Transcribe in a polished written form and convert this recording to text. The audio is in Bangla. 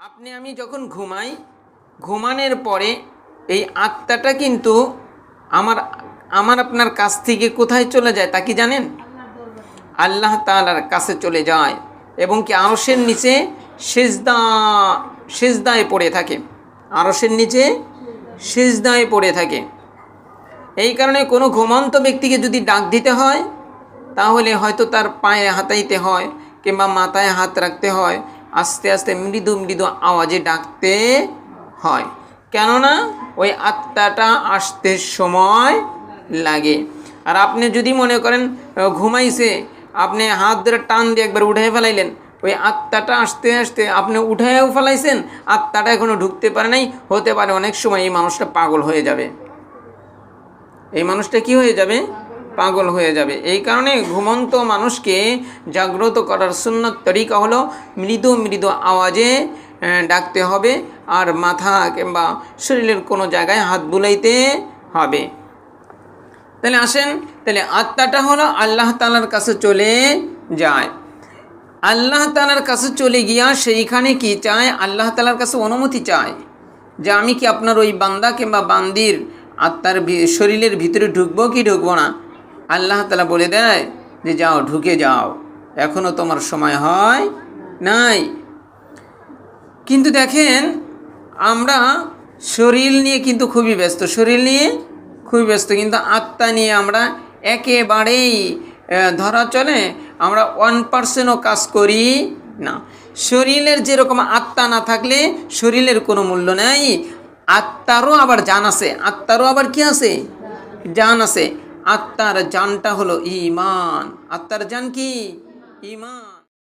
আপনি আমি যখন ঘুমাই, ঘুমানোর পরে এই আত্মাটা কিন্তু আমার আমার আপনার কাছ থেকে কোথায় চলে যায় তা কি জানেন? আল্লাহ তাআলার কাছে চলে যায় এবং কি আরশের নিচে সিজদায় পড়ে থাকে। আরশের নিচে সিজদায় পড়ে থাকে। এই কারণে কোনো ঘুমন্ত ব্যক্তিকে যদি ডাক দিতে হয় তাহলে হয়তো তার পায়ে হাতাইতে হয় কিংবা মাথায় হাত রাখতে হয়, আস্তে আস্তে মৃদু মৃদু আওয়াজে ডাকতে হয়, কেননা ওই আত্মাটা আসতে সময় লাগে। আর আপনি যদি মনে করেন ঘুমাইছে, আপনি হাত ধরে টান দিয়ে একবার উঠে ফেলাইলেন, ওই আত্মাটা আসতে আসতে আপনি উঠেও ফেলাইছেন, আত্মাটা এখনও ঢুকতে পারে নাই, হতে পারে অনেক সময় এই মানুষটা পাগল হয়ে যাবে। এই মানুষটা কি হয়ে যাবে? পাগল হয়ে যাবে। এই কারণে ঘুমন্ত মানুষকে জাগ্রত করার সুন্নত তরিকা হলো মৃদু মৃদু আওয়াজে ডাকতে হবে, আর মাথা কিংবা শরীরের কোনো জায়গায় হাত বুলাইতে হবে। তাহলে আসেন, তাহলে আত্মাটা হলো আল্লাহ তাআলার কাছে চলে যায়। আল্লাহ তাআলার কাছে চলে গিয়া সেইখানে কি চায়? আল্লাহ তাআলার কাছে অনুমতি চায় যে আমি কি আপনার ওই বান্দা কিংবা বান্দির আত্মার শরীরের ভিতরে ঢুকবো কি ঢুকবো না? আল্লাহ তাআলা বলে দেয় যে যাও, ঢুকে যাও, এখনও তোমার সময় হয় নাই। কিন্তু দেখেন, আমরা শরীর নিয়ে কিন্তু খুবই ব্যস্ত, শরীর নিয়ে খুবই ব্যস্ত, কিন্তু আত্মা নিয়ে আমরা একেবারেই ধরা চলে আমরা 1%ও কাজ করি না। শরীরের যেরকম আত্মা না থাকলে শরীরের কোনো মূল্য নেই, আত্মারও আবার জান আছে, আত্মারও আবার কি আছে? জান আছে। আত্মার জানটা হলো ঈমান। আত্মার জান কি? ঈমান।